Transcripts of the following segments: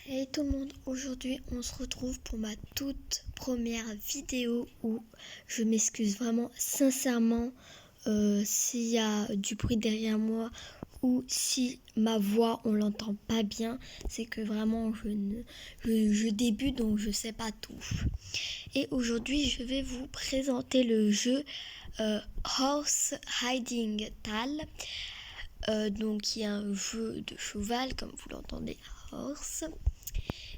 Hey tout le monde, aujourd'hui on se retrouve pour ma toute première vidéo où je m'excuse vraiment sincèrement s'il y a du bruit derrière moi ou si ma voix on l'entend pas bien, c'est que vraiment je débute donc je sais pas tout. Et aujourd'hui je vais vous présenter le jeu Horse Hiding Tal. Donc qui est un jeu de cheval comme vous l'entendez, horse.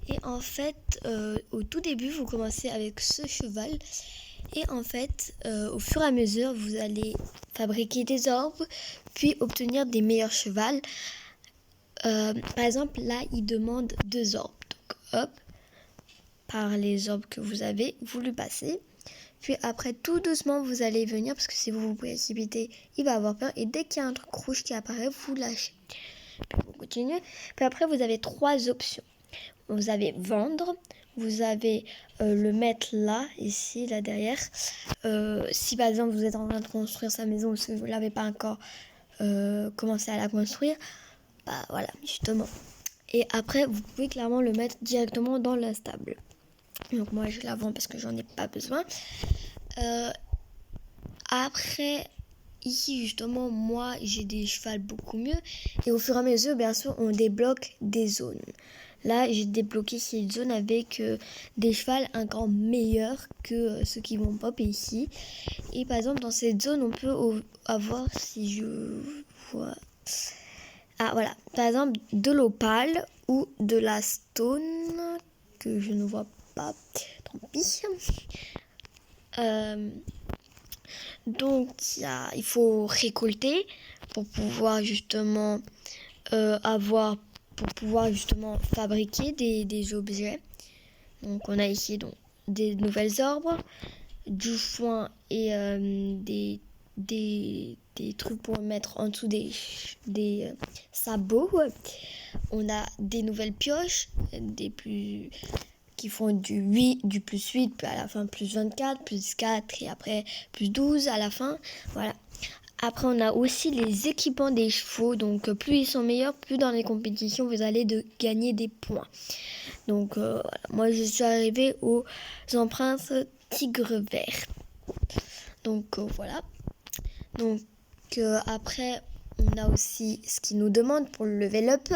Et en fait, au tout début, vous commencez avec ce cheval. Et en fait, au fur et à mesure, vous allez fabriquer des orbes, puis obtenir des meilleurs chevals. Par exemple, là, il demande 2 orbes. Donc, hop, par les orbes que vous avez, vous lui passez. Puis après, tout doucement, vous allez venir, parce que si vous vous précipitez, il va avoir peur. Et dès qu'il y a un truc rouge qui apparaît, vous lâchez. Puis vous continuez. Puis après, vous avez 3 options. Vous avez vendre, vous avez le mettre là, ici, là derrière. Si par exemple vous êtes en train de construire sa maison ou si vous ne l'avez pas encore commencé à la construire, bah voilà, justement. Et après, vous pouvez clairement le mettre directement dans l'instable. Donc moi je la vends parce que j'en ai pas besoin. Après, ici justement, moi j'ai des chevals beaucoup mieux. Et au fur et à mesure, bien sûr, on débloque des zones. Là, j'ai débloqué cette zone avec des chevals encore meilleurs que ceux qui vont pop ici. Et par exemple, dans cette zone, on peut avoir, si je vois... Ah voilà, par exemple, de l'opale ou de la stone, que je ne vois pas, tant pis. Donc, il faut récolter pour pouvoir justement pour pouvoir justement fabriquer des objets. Donc, on a ici donc, des nouvelles orbes, du foin et des trucs pour mettre en dessous des sabots. On a des nouvelles pioches, qui font du plus 8, puis à la fin plus 24, plus 4 et après plus 12 à la fin. Voilà. Après, on a aussi les équipements des chevaux. Donc, plus ils sont meilleurs, plus dans les compétitions, vous allez gagner des points. Donc, voilà. Moi, je suis arrivée aux empreintes tigre vert. Donc, voilà. Donc, après, on a aussi ce qu'ils nous demandent pour le level up.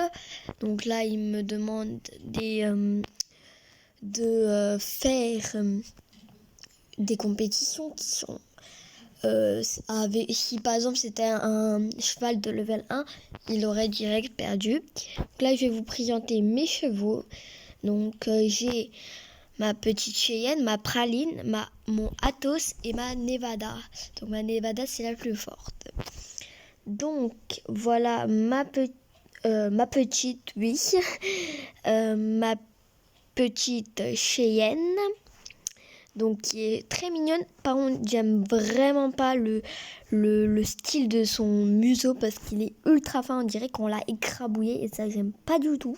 Donc là, ils me demandent de faire des compétitions qui sont si par exemple c'était un cheval de level 1, il aurait direct perdu. Donc là je vais vous présenter mes chevaux. Donc j'ai ma petite Cheyenne, ma Praline, mon Athos et ma Nevada. Donc ma Nevada c'est la plus forte. Donc voilà ma petite, oui, ma petite Cheyenne. Donc qui est très mignonne. Par contre, j'aime vraiment pas le style de son museau parce qu'il est ultra fin. On dirait qu'on l'a écrabouillé et ça, j'aime pas du tout.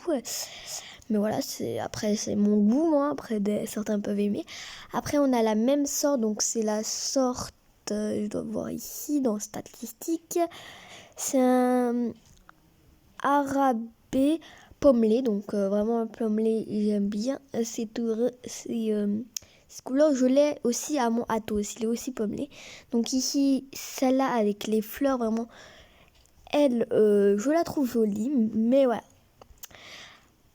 Mais voilà, après c'est mon goût, moi. Après, certains peuvent aimer. Après, on a la même sorte. Donc c'est la sorte, je dois voir ici dans statistiques. C'est un arabais pommelé. Donc vraiment un pommelé, j'aime bien. Cette couleur, je l'ai aussi à mon Athos, il est aussi pommelé. Donc ici, celle-là avec les fleurs, vraiment, elle, je la trouve jolie, mais voilà.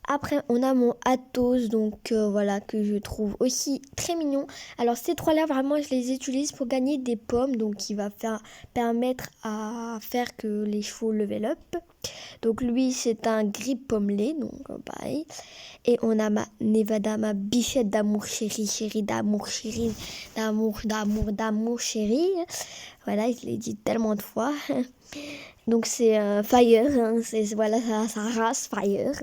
Après, on a mon Athos, donc voilà, que je trouve aussi très mignon. Alors ces 3-là, vraiment, je les utilise pour gagner des pommes, donc il va permettre à faire que les chevaux level up. Donc lui, c'est un gris pommelé, donc pareil. Et on a ma Nevada, ma bichette d'amour chérie, d'amour chérie, d'amour chérie. Voilà, je l'ai dit tellement de fois. Donc c'est Fire, hein, voilà sa race Fire.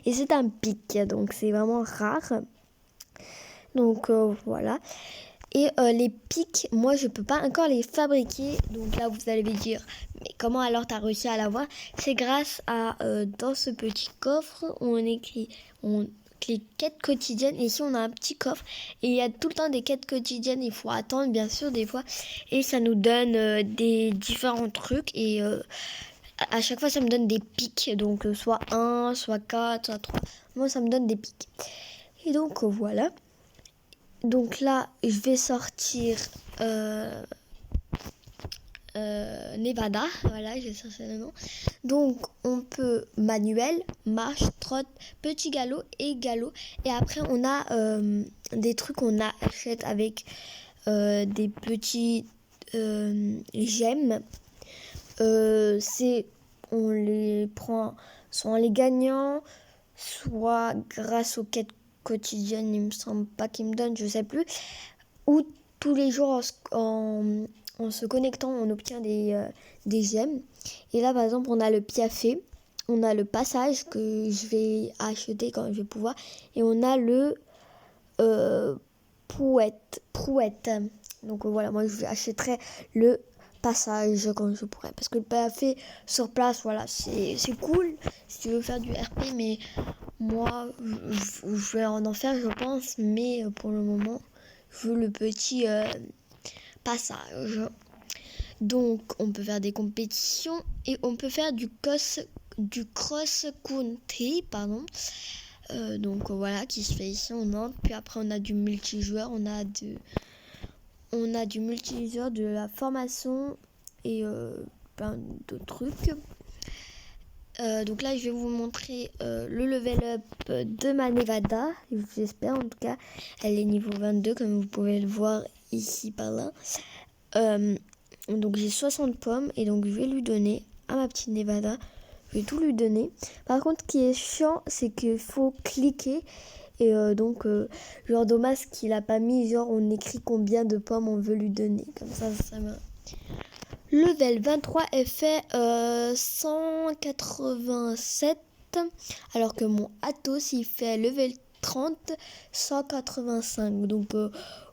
Et c'est un pic, donc c'est vraiment rare. Donc voilà. Et les pics, moi je peux pas encore les fabriquer. Donc là vous allez me dire, mais comment alors tu as réussi à l'avoir? C'est grâce à dans ce petit coffre où on les quêtes quotidiennes. Et ici on a un petit coffre et il y a tout le temps des quêtes quotidiennes. Il faut attendre bien sûr des fois et ça nous donne des différents trucs et à chaque fois ça me donne des pics, donc soit 1, soit 4, soit 3. Moi ça me donne des pics. Et donc voilà. Donc là je vais sortir Nevada, voilà, j'ai cherché le nom. Donc on peut manuel, marche, trotte, petit galop et galop. Et après on a des trucs qu'on achète avec des petits gemmes. On les prend soit en les gagnant, soit grâce aux quêtes quotidiennes, il me semble pas qu'ils me donnent, je sais plus, ou tous les jours en se connectant, on obtient des gemmes. Et là, par exemple, on a le piafé, on a le passage que je vais acheter quand je vais pouvoir, et on a le prouette. Donc voilà, moi je achèterai le passage quand je pourrai, parce que le piafé sur place, voilà, c'est cool si tu veux faire du RP, mais moi je vais en faire, je pense, mais pour le moment je veux le petit passage. Donc on peut faire des compétitions et on peut faire du cross country, pardon. Donc voilà, qui se fait ici en Nantes. Puis après on a du multijoueur, on a du multijoueur, de la formation et plein d'autres trucs. Donc là je vais vous montrer le level up de ma Nevada, j'espère en tout cas. Elle est niveau 22 comme vous pouvez le voir ici par là. Donc j'ai 60 pommes et donc je vais lui donner à ma petite Nevada. Je vais tout lui donner. Par contre, ce qui est chiant, c'est qu'il faut cliquer. Et donc, genre dommage qu'il a pas mis, genre on écrit combien de pommes on veut lui donner. Comme ça va. Level 23 est fait 187. Alors que mon Athos, il fait level 30, 185. Donc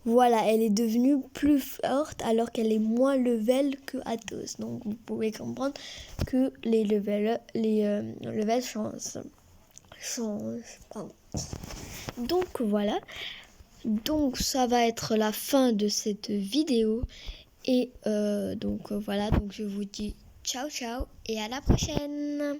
voilà, elle est devenue plus forte alors qu'elle est moins level que Athos. Donc vous pouvez comprendre que les levels changent. Pardon. Donc voilà. Donc ça va être la fin de cette vidéo. Et donc voilà, donc je vous dis ciao ciao et à la prochaine.